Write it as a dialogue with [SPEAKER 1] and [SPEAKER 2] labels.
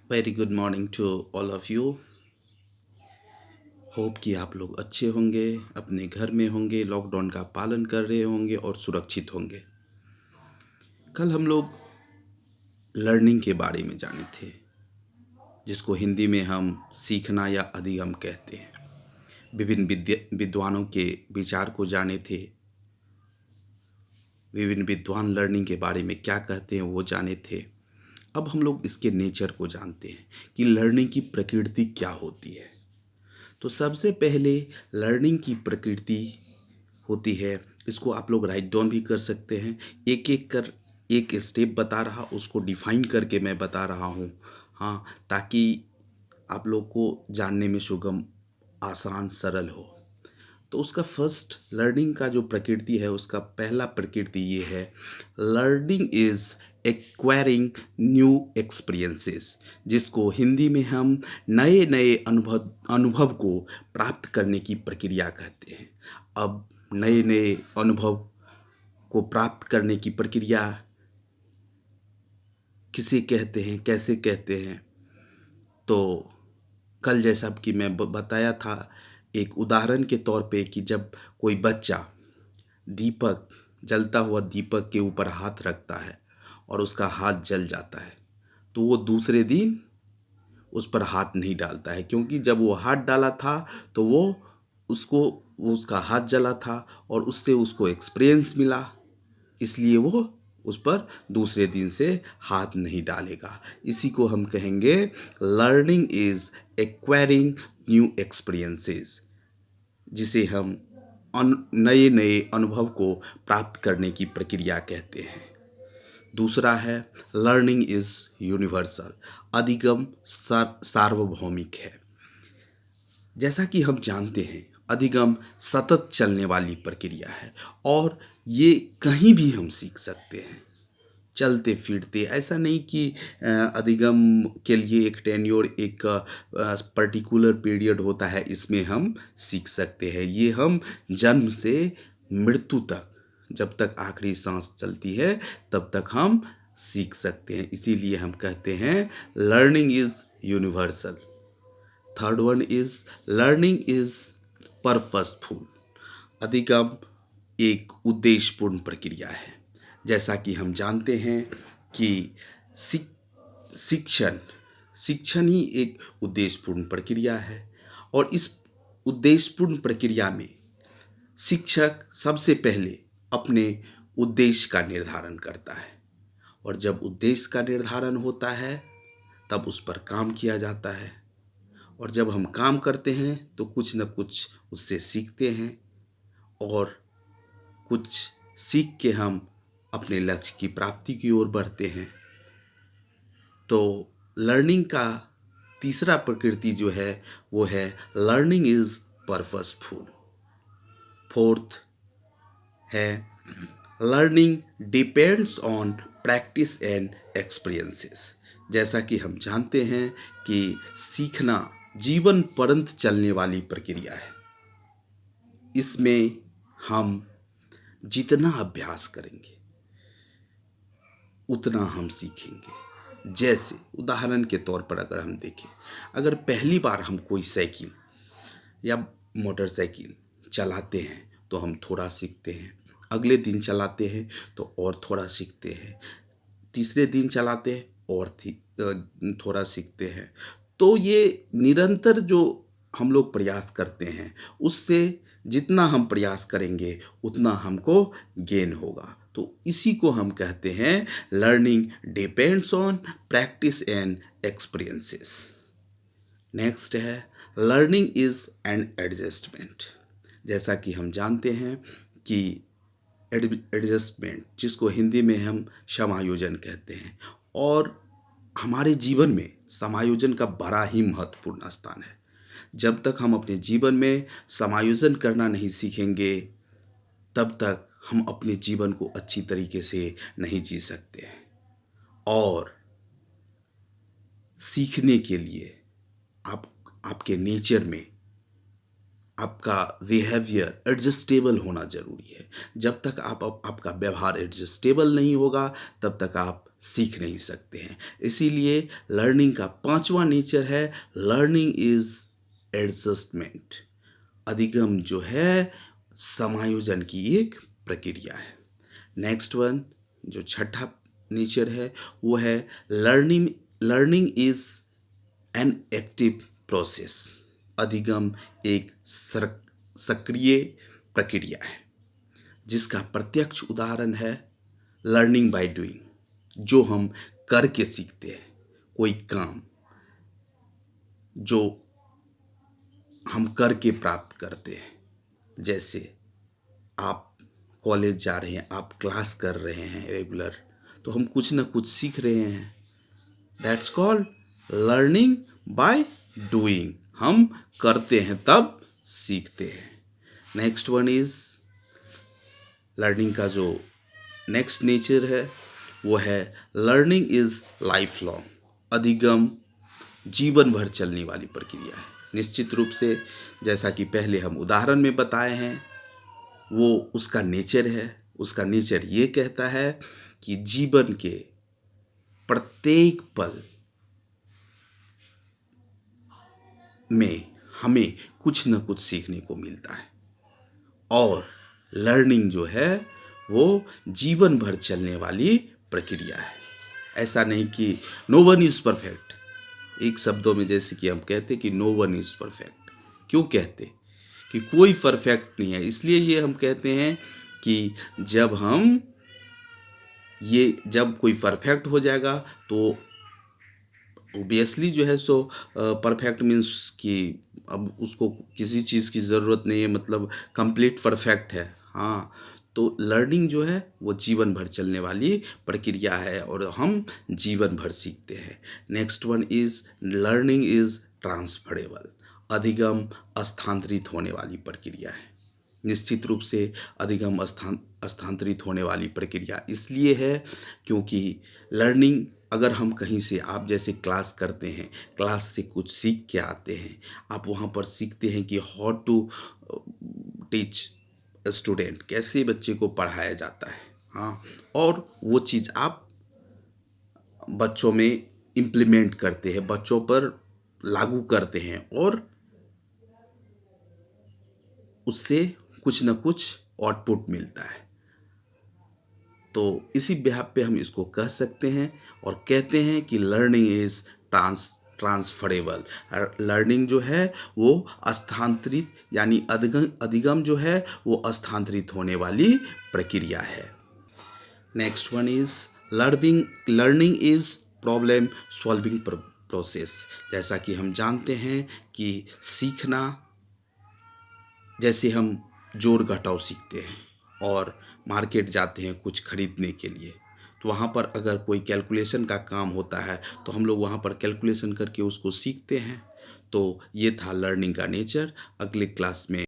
[SPEAKER 1] Very good morning to all of you. Hope कि आप लोग अच्छे होंगे, अपने घर में होंगे, लॉकडाउन का पालन कर रहे होंगे और सुरक्षित होंगे। कल हम लोग लर्निंग के बारे में जाने थे, जिसको हिंदी में हम सीखना या अधिगम कहते हैं। विभिन्न विद्वानों के विचार को जाने थे। विभिन्न विद्वान लर्निंग के बारे में क्या कहते हैं वो जाने थे। अब हम लोग इसके नेचर को जानते हैं कि लर्निंग की प्रकृति क्या होती है। तो सबसे पहले लर्निंग की प्रकृति होती है, इसको आप लोग राइट डाउन भी कर सकते हैं। एक एक कर एक स्टेप बता रहा, उसको डिफाइन करके मैं बता रहा हूँ। हाँ, ताकि आप लोग को जानने में सुगम, आसान, सरल हो। तो उसका फर्स्ट लर्निंग का जो प्रकृति है, उसका पहला प्रकृति ये है, learning is acquiring new experiences, जिसको हिंदी में हम नए नए अनुभव अनुभव को प्राप्त करने की प्रक्रिया कहते हैं। अब नए नए अनुभव को प्राप्त करने की प्रक्रिया किसे कहते हैं, कैसे कहते हैं? तो कल जैसा कि मैं बताया था एक उदाहरण के तौर पे, कि जब कोई बच्चा दीपक जलता हुआ दीपक के ऊपर हाथ रखता है और उसका हाथ जल जाता है, तो वो दूसरे दिन उस पर हाथ नहीं डालता है, क्योंकि जब वो हाथ डाला था तो वो उसका हाथ जला था और उससे उसको एक्सपीरियंस मिला, इसलिए वो उस पर दूसरे दिन से हाथ नहीं डालेगा। इसी को हम कहेंगे learning is acquiring new experiences, जिसे हम नए नए अनुभव को प्राप्त करने की प्रक्रिया कहते हैं। दूसरा है लर्निंग इज यूनिवर्सल, अधिगम सार्वभौमिक है। जैसा कि हम जानते हैं, अधिगम सतत चलने वाली प्रक्रिया है और ये कहीं भी हम सीख सकते हैं, चलते फिरते। ऐसा नहीं कि अधिगम के लिए एक टेन्योर, एक पर्टिकुलर पीरियड होता है, इसमें हम सीख सकते हैं। ये हम जन्म से मृत्यु तक, जब तक आखिरी सांस चलती है तब तक हम सीख सकते हैं। इसीलिए हम कहते हैं learning is universal. Third one is learning is purposeful, अधिगम एक उद्देश्यपूर्ण प्रक्रिया है। जैसा कि हम जानते हैं कि शिक शिक्षण शिक्षण ही एक उद्देश्यपूर्ण प्रक्रिया है, और इस उद्देश्यपूर्ण प्रक्रिया में शिक्षक सबसे पहले अपने उद्देश्य का निर्धारण करता है, और जब उद्देश्य का निर्धारण होता है तब उस पर काम किया जाता है, और जब हम काम करते हैं तो कुछ न कुछ उससे सीखते हैं, और कुछ सीख के हम अपने लक्ष्य की प्राप्ति की ओर बढ़ते हैं। तो लर्निंग का तीसरा प्रकृति जो है वो है लर्निंग इज पर्पसफुल। फोर्थ है learning depends on practice and experiences. जैसा कि हम जानते हैं कि सीखना जीवन पर्यंत चलने वाली प्रक्रिया है। इसमें हम जितना अभ्यास करेंगे उतना हम सीखेंगे। जैसे उदाहरण के तौर पर अगर हम देखें, अगर पहली बार हम कोई साइकिल या मोटरसाइकिल चलाते हैं तो हम थोड़ा सीखते हैं, अगले दिन चलाते हैं तो और थोड़ा सीखते हैं, तीसरे दिन चलाते हैं और थोड़ा सीखते हैं। तो ये निरंतर जो हम लोग प्रयास करते हैं, उससे जितना हम प्रयास करेंगे उतना हमको गेन होगा। तो इसी को हम कहते हैं learning depends on practice and experiences. Next है लर्निंग इज एन एडजस्टमेंट। जैसा कि हम जानते हैं कि एडजस्टमेंट, जिसको हिंदी में हम समायोजन कहते हैं, और हमारे जीवन में समायोजन का बड़ा ही महत्वपूर्ण स्थान है। जब तक हम अपने जीवन में समायोजन करना नहीं सीखेंगे, तब तक हम अपने जीवन को अच्छी तरीके से नहीं जी सकते हैं। और सीखने के लिए आप आपके नेचर में आपका बिहेवियर एडजस्टेबल होना ज़रूरी है। जब तक आपका व्यवहार एडजस्टेबल नहीं होगा तब तक आप सीख नहीं सकते हैं। इसीलिए लर्निंग का पांचवा नेचर है, लर्निंग इज़ एडजस्टमेंट। अधिगम जो है समायोजन की एक प्रक्रिया है। नेक्स्ट वन, जो छठा नेचर है वो है learning. Learning is an active process. अधिगम एक सक्रिय प्रक्रिया है जिसका प्रत्यक्ष उदाहरण है लर्निंग बाय डूइंग, जो हम करके सीखते हैं। कोई काम जो हम करके प्राप्त करते हैं, जैसे आप कॉलेज जा रहे हैं, आप क्लास कर रहे हैं रेगुलर, तो हम कुछ ना कुछ सीख रहे हैं। That's called learning by doing. हम करते हैं तब सीखते हैं। नेक्स्ट वन इज लर्निंग का जो नेक्स्ट नेचर है वो है लर्निंग इज लाइफ लॉन्ग। अधिगम जीवन भर चलने वाली प्रक्रिया है। निश्चित रूप से जैसा कि पहले हम उदाहरण में बताए हैं, वो उसका नेचर है। उसका नेचर ये कहता है कि जीवन के प्रत्येक पल में हमें कुछ न कुछ सीखने को मिलता है, और लर्निंग जो है वो जीवन भर चलने वाली प्रक्रिया है। ऐसा नहीं कि नो वन इज़ परफेक्ट। एक शब्दों में जैसे कि हम कहते कि नो वन इज़ परफेक्ट। क्यों कहते कि कोई परफेक्ट नहीं है? इसलिए ये हम कहते हैं कि जब कोई परफेक्ट हो जाएगा तो ओबियसली जो है सो परफेक्ट मीन्स कि अब उसको किसी चीज़ की ज़रूरत नहीं है, मतलब कंप्लीट परफेक्ट है। हाँ, तो लर्निंग जो है वो जीवन भर चलने वाली प्रक्रिया है और हम जीवन भर सीखते हैं। Next one is learning is transferable. अधिगम स्थानांतरित होने वाली प्रक्रिया है। निश्चित रूप से अधिगम स्थानांतरित होने वाली प्रक्रिया इसलिए है क्योंकि लर्निंग, अगर हम कहीं से, आप जैसे क्लास करते हैं, क्लास से कुछ सीख के आते हैं, आप वहाँ पर सीखते हैं कि हाउ टू टीच स्टूडेंट, कैसे बच्चे को पढ़ाया जाता है। हाँ, और वो चीज़ आप बच्चों में इम्प्लीमेंट करते हैं, बच्चों पर लागू करते हैं, और उससे कुछ न कुछ आउटपुट मिलता है। तो इसी बिहाफ पे हम इसको कह सकते हैं और कहते हैं कि लर्निंग इज़ ट्रांसफरेबल। लर्निंग जो है वो स्थानांतरित, यानी अधिगम जो है वो स्थानांतरित होने वाली प्रक्रिया है। Next one is learning is problem solving process. जैसा कि हम जानते हैं कि सीखना, जैसे हम जोड़ घटाव सीखते हैं और मार्केट जाते हैं कुछ खरीदने के लिए, तो वहाँ पर अगर कोई कैलकुलेशन का काम होता है तो हम लोग वहाँ पर कैलकुलेशन करके उसको सीखते हैं। तो ये था लर्निंग का नेचर। अगले क्लास में